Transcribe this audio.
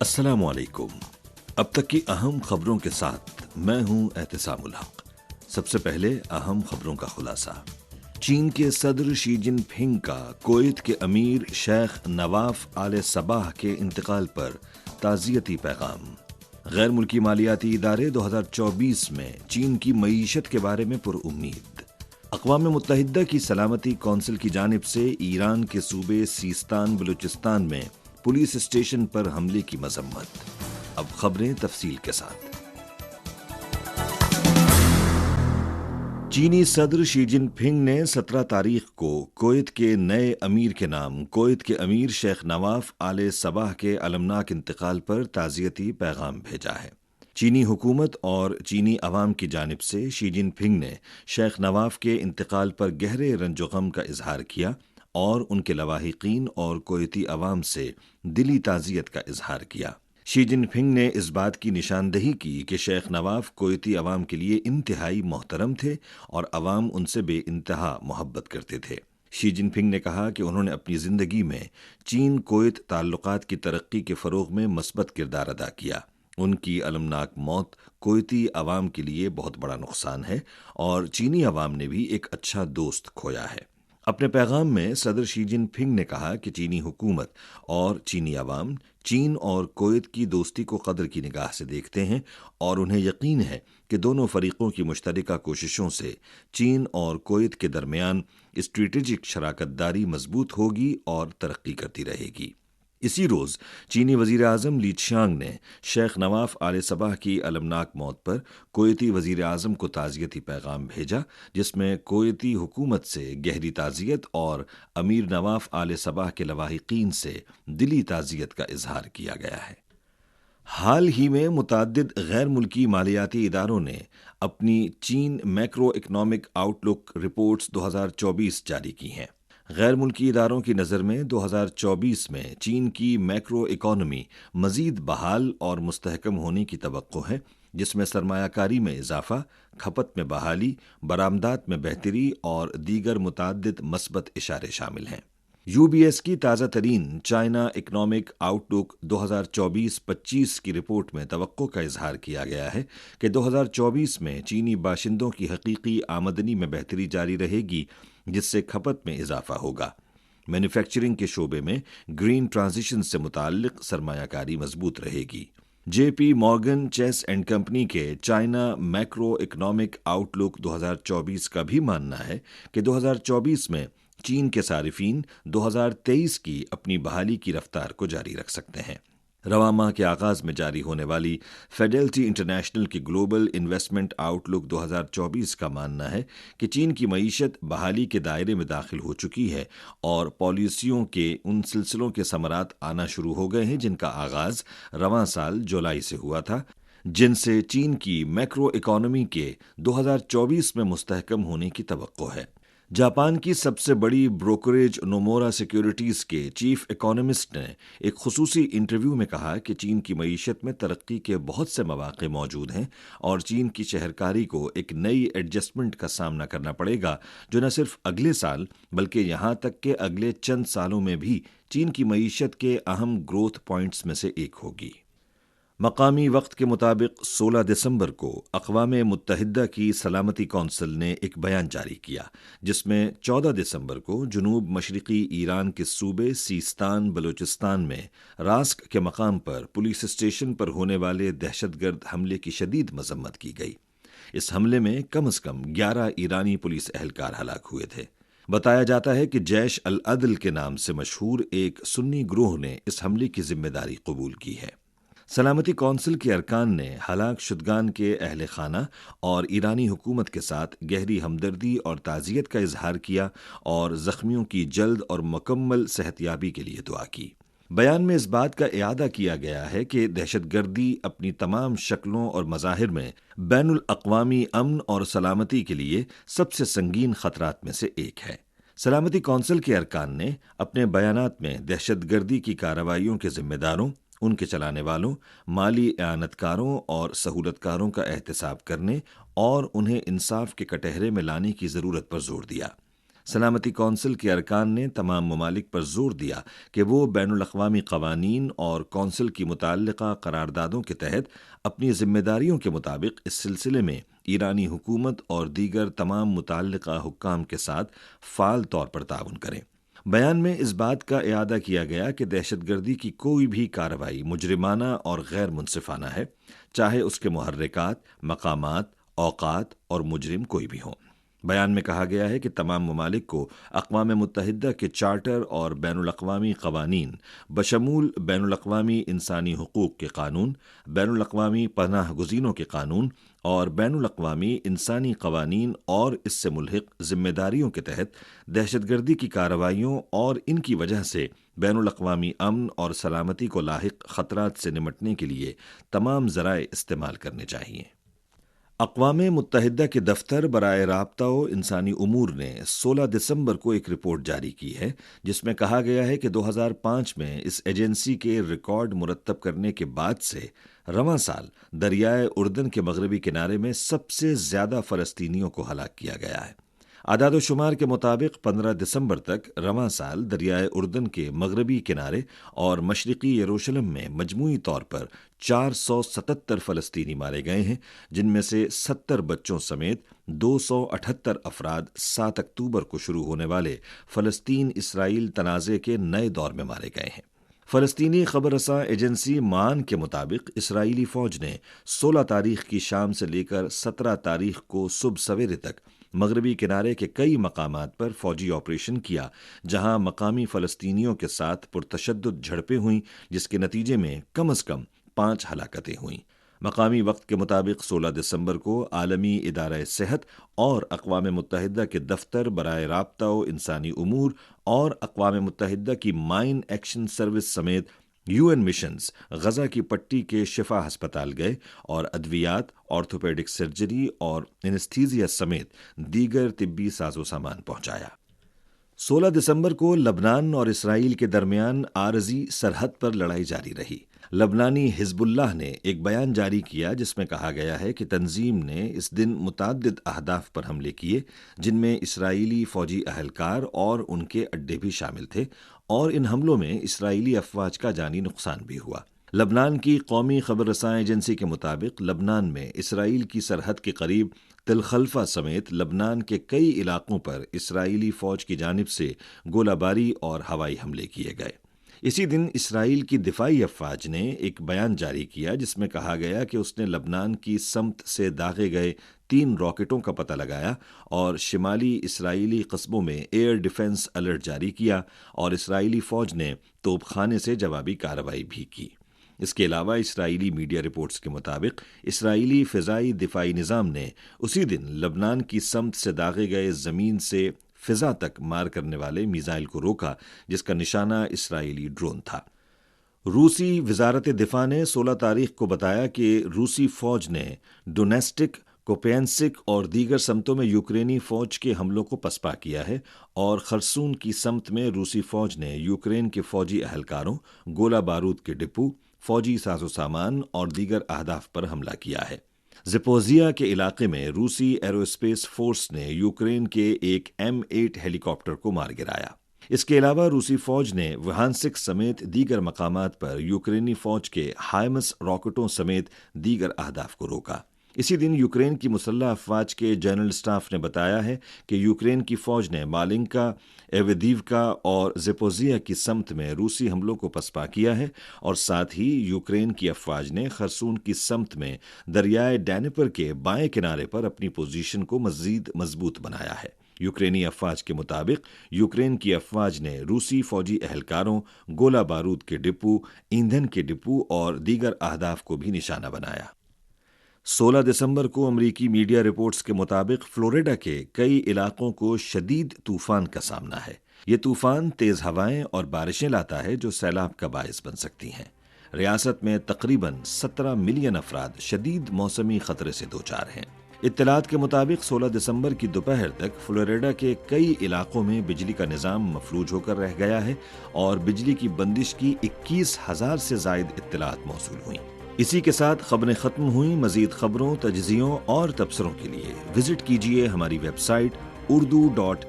السلام علیکم۔ اب تک کی اہم خبروں کے ساتھ میں ہوں احتسام الحق۔ سب سے پہلے اہم خبروں کا خلاصہ۔ چین کے صدر شی جن پھنگ کا کویت کے امیر شیخ نواف آل صباح کے انتقال پر تعزیتی پیغام۔ غیر ملکی مالیاتی ادارے 2024 میں چین کی معیشت کے بارے میں پر امید۔ اقوام متحدہ کی سلامتی کونسل کی جانب سے ایران کے صوبے سیستان بلوچستان میں پولیس اسٹیشن پر حملے کی مذمت۔ اب خبریں تفصیل کے ساتھ۔ چینی صدر شی جن پھنگ نے 17 تاریخ کو کویت کے نئے امیر کے نام کویت کے امیر شیخ نواف آل صباح کے المناک انتقال پر تعزیتی پیغام بھیجا ہے۔ چینی حکومت اور چینی عوام کی جانب سے شی جن پھنگ نے شیخ نواف کے انتقال پر گہرے رنج و غم کا اظہار کیا اور ان کے لواحقین اور کویتی عوام سے دلی تعزیت کا اظہار کیا۔ شی جن پھنگ نے اس بات کی نشاندہی کی کہ شیخ نواف کویتی عوام کے لیے انتہائی محترم تھے اور عوام ان سے بے انتہا محبت کرتے تھے۔ شی جن پھنگ نے کہا کہ انہوں نے اپنی زندگی میں چین کویت تعلقات کی ترقی کے فروغ میں مثبت کردار ادا کیا۔ ان کی المناک موت کویتی عوام کے لیے بہت بڑا نقصان ہے اور چینی عوام نے بھی ایک اچھا دوست کھویا ہے۔ اپنے پیغام میں صدر شی جن پھنگ نے کہا کہ چینی حکومت اور چینی عوام چین اور کویت کی دوستی کو قدر کی نگاہ سے دیکھتے ہیں اور انہیں یقین ہے کہ دونوں فریقوں کی مشترکہ کوششوں سے چین اور کویت کے درمیان اسٹریٹجک شراکت داری مضبوط ہوگی اور ترقی کرتی رہے گی۔ اسی روز چینی وزیر اعظم لی چیانگ نے شیخ نواف آل صباح کی المناک موت پر کویتی وزیر اعظم کو تعزیتی پیغام بھیجا، جس میں کویتی حکومت سے گہری تعزیت اور امیر نواف آل صباح کے لواحقین سے دلی تعزیت کا اظہار کیا گیا ہے۔ حال ہی میں متعدد غیر ملکی مالیاتی اداروں نے اپنی چین میکرو اکنامک آؤٹ لک رپورٹس 2024 جاری کی ہیں۔ غیر ملکی اداروں کی نظر میں 2024 میں چین کی میکرو اکانومی مزید بحال اور مستحکم ہونے کی توقع ہے، جس میں سرمایہ کاری میں اضافہ، کھپت میں بحالی، برآمدات میں بہتری اور دیگر متعدد مثبت اشارے شامل ہیں۔ یو بی ایس کی تازہ ترین چائنا اکنامک آؤٹ لک 2024-25 کی رپورٹ میں توقع کا اظہار کیا گیا ہے کہ 2024 میں چینی باشندوں کی حقیقی آمدنی میں بہتری جاری رہے گی، جس سے کھپت میں اضافہ ہوگا۔ مینوفیکچرنگ کے شعبے میں گرین ٹرانزیشن سے متعلق سرمایہ کاری مضبوط رہے گی۔ J P Morgan Chase and company کے China macro economic outlook 2024 کا بھی ماننا ہے کہ 2024 میں چین کے صارفین 2023 کی اپنی بحالی کی رفتار کو جاری رکھ سکتے ہیں۔ رواں ماہ کے آغاز میں جاری ہونے والی فیڈلٹی انٹرنیشنل کی گلوبل انویسٹمنٹ آؤٹ لک 2024 کا ماننا ہے کہ چین کی معیشت بحالی کے دائرے میں داخل ہو چکی ہے اور پالیسیوں کے ان سلسلوں کے ثمرات آنا شروع ہو گئے ہیں جن کا آغاز رواں سال جولائی سے ہوا تھا، جن سے چین کی میکرو اکانومی کے 2024 میں مستحکم ہونے کی توقع ہے۔ جاپان کی سب سے بڑی بروکریج نومورا سیکیورٹیز کے چیف اکانومسٹ نے ایک خصوصی انٹرویو میں کہا کہ چین کی معیشت میں ترقی کے بہت سے مواقع موجود ہیں اور چین کی شہرکاری کو ایک نئی ایڈجسٹمنٹ کا سامنا کرنا پڑے گا جو نہ صرف اگلے سال بلکہ یہاں تک کہ اگلے چند سالوں میں بھی چین کی معیشت کے اہم گروتھ پوائنٹس میں سے ایک ہوگی۔ مقامی وقت کے مطابق 16 دسمبر کو اقوام متحدہ کی سلامتی کونسل نے ایک بیان جاری کیا، جس میں 14 دسمبر کو جنوب مشرقی ایران کے صوبے سیستان بلوچستان میں راسک کے مقام پر پولیس اسٹیشن پر ہونے والے دہشت گرد حملے کی شدید مذمت کی گئی۔ اس حملے میں کم از کم 11 ایرانی پولیس اہلکار ہلاک ہوئے تھے۔ بتایا جاتا ہے کہ جیش العدل کے نام سے مشہور ایک سنی گروہ نے اس حملے کی ذمہ داری قبول کی ہے۔ سلامتی کونسل کے ارکان نے ہلاک شدگان کے اہل خانہ اور ایرانی حکومت کے ساتھ گہری ہمدردی اور تعزیت کا اظہار کیا اور زخمیوں کی جلد اور مکمل صحتیابی کے لیے دعا کی۔ بیان میں اس بات کا اعادہ کیا گیا ہے کہ دہشت گردی اپنی تمام شکلوں اور مظاہر میں بین الاقوامی امن اور سلامتی کے لیے سب سے سنگین خطرات میں سے ایک ہے۔ سلامتی کونسل کے ارکان نے اپنے بیانات میں دہشت گردی کی کارروائیوں کے ذمہ داروں، ان کے چلانے والوں، مالی اعانت کاروں اور سہولت کاروں کا احتساب کرنے اور انہیں انصاف کے کٹہرے میں لانے کی ضرورت پر زور دیا۔ سلامتی کونسل کے ارکان نے تمام ممالک پر زور دیا کہ وہ بین الاقوامی قوانین اور کونسل کی متعلقہ قراردادوں کے تحت اپنی ذمہ داریوں کے مطابق اس سلسلے میں ایرانی حکومت اور دیگر تمام متعلقہ حکام کے ساتھ فعال طور پر تعاون کریں۔ بیان میں اس بات کا اعادہ کیا گیا کہ دہشت گردی کی کوئی بھی کارروائی مجرمانہ اور غیر منصفانہ ہے، چاہے اس کے محرکات، مقامات، اوقات اور مجرم کوئی بھی ہوں۔ بیان میں کہا گیا ہے کہ تمام ممالک کو اقوام متحدہ کے چارٹر اور بین الاقوامی قوانین بشمول بین الاقوامی انسانی حقوق کے قانون، بین الاقوامی پناہ گزینوں کے قانون اور بین الاقوامی انسانی قوانین اور اس سے ملحق ذمہ داریوں کے تحت دہشت گردی کی کارروائیوں اور ان کی وجہ سے بین الاقوامی امن اور سلامتی کو لاحق خطرات سے نمٹنے کے لیے تمام ذرائع استعمال کرنے چاہیے۔ اقوام متحدہ کے دفتر برائے رابطہ و انسانی امور نے 16 دسمبر کو ایک رپورٹ جاری کی ہے جس میں کہا گیا ہے کہ 2005 میں اس ایجنسی کے ریکارڈ مرتب کرنے کے بعد سے رواں سال دریائے اردن کے مغربی کنارے میں سب سے زیادہ فلسطینیوں کو ہلاک کیا گیا ہے۔ اعداد و شمار کے مطابق 15 دسمبر تک رواں سال دریائے اردن کے مغربی کنارے اور مشرقی یروشلم میں مجموعی طور پر 477 فلسطینی مارے گئے ہیں، جن میں سے 70 بچوں سمیت 278 افراد 7 اکتوبر کو شروع ہونے والے فلسطین اسرائیل تنازع کے نئے دور میں مارے گئے ہیں۔ فلسطینی خبر رساں ایجنسی مان کے مطابق اسرائیلی فوج نے 16 تاریخ کی شام سے لے کر 17 تاریخ کو صبح سویرے تک مغربی کنارے کے کئی مقامات پر فوجی آپریشن کیا، جہاں مقامی فلسطینیوں کے ساتھ پرتشدد جھڑپیں ہوئیں، جس کے نتیجے میں کم از کم 5 ہلاکتیں ہوئیں۔ مقامی وقت کے مطابق 16 دسمبر کو عالمی ادارہ صحت اور اقوام متحدہ کے دفتر برائے رابطہ و انسانی امور اور اقوام متحدہ کی مائن ایکشن سروس سمیت UN مشنز غزہ کی پٹی کے شفا ہسپتال گئے اور ادویات، آرتھوپیڈک سرجری اور اینستھیزیا سمیت دیگر طبی ساز و سامان پہنچایا۔ 16 دسمبر کو لبنان اور اسرائیل کے درمیان عارضی سرحد پر لڑائی جاری رہی۔ لبنانی حزب اللہ نے ایک بیان جاری کیا جس میں کہا گیا ہے کہ تنظیم نے اس دن متعدد اہداف پر حملے کیے، جن میں اسرائیلی فوجی اہلکار اور ان کے اڈے بھی شامل تھے، اور ان حملوں میں اسرائیلی افواج کا جانی نقصان بھی ہوا۔ لبنان کی قومی خبر رساں ایجنسی کے مطابق لبنان میں اسرائیل کی سرحد کے قریب تل خلفہ سمیت لبنان کے کئی علاقوں پر اسرائیلی فوج کی جانب سے گولہ باری اور ہوائی حملے کیے گئے۔ اسی دن اسرائیل کی دفاعی افواج نے ایک بیان جاری کیا جس میں کہا گیا کہ اس نے لبنان کی سمت سے داغے گئے 3 راکٹوں کا پتہ لگایا اور شمالی اسرائیلی قصبوں میں ایئر ڈیفنس الرٹ جاری کیا، اور اسرائیلی فوج نے توپ خانے سے جوابی کارروائی بھی کی۔ اس کے علاوہ اسرائیلی میڈیا رپورٹس کے مطابق اسرائیلی فضائی دفاعی نظام نے اسی دن لبنان کی سمت سے داغے گئے زمین سے فضا تک مار کرنے والے میزائل کو روکا، جس کا نشانہ اسرائیلی ڈرون تھا۔ روسی وزارت دفاع نے 16 تاریخ کو بتایا کہ روسی فوج نے ڈونیسٹک، کوپینسک اور دیگر سمتوں میں یوکرینی فوج کے حملوں کو پسپا کیا ہے، اور خرسون کی سمت میں روسی فوج نے یوکرین کے فوجی اہلکاروں، گولہ بارود کے ڈپو، فوجی ساز و سامان اور دیگر اہداف پر حملہ کیا ہے۔ زپوزیا کے علاقے میں روسی ایروسپیس فورس نے یوکرین کے ایک M8 ہیلی کاپٹر کو مار گرایا۔ اس کے علاوہ روسی فوج نے وہانسک سمیت دیگر مقامات پر یوکرینی فوج کے ہائمس راکٹوں سمیت دیگر اہداف کو روکا۔ اسی دن یوکرین کی مسلح افواج کے جنرل اسٹاف نے بتایا ہے کہ یوکرین کی فوج نے مالنکا، ایودیوکا اور زپوزیا کی سمت میں روسی حملوں کو پسپا کیا ہے، اور ساتھ ہی یوکرین کی افواج نے خرسون کی سمت میں دریائے ڈینپر کے بائیں کنارے پر اپنی پوزیشن کو مزید مضبوط بنایا ہے۔ یوکرینی افواج کے مطابق یوکرین کی افواج نے روسی فوجی اہلکاروں، گولہ بارود کے ڈپو، ایندھن کے ڈپو اور دیگر اہداف کو بھی نشانہ بنایا۔ 16 دسمبر کو امریکی میڈیا رپورٹس کے مطابق فلوریڈا کے کئی علاقوں کو شدید طوفان کا سامنا ہے۔ یہ طوفان تیز ہوائیں اور بارشیں لاتا ہے جو سیلاب کا باعث بن سکتی ہیں۔ ریاست میں تقریباً 17 ملین افراد شدید موسمی خطرے سے دوچار ہیں۔ اطلاعات کے مطابق 16 دسمبر کی دوپہر تک فلوریڈا کے کئی علاقوں میں بجلی کا نظام مفلوج ہو کر رہ گیا ہے، اور بجلی کی بندش کی 21,000 سے زائد اطلاعات موصول ہوئیں۔ اسی کے ساتھ خبریں ختم ہوئیں۔ مزید خبروں، تجزیوں اور تبصروں کے لیے وزٹ کیجیے ہماری ویب سائٹ urdu.cri.cn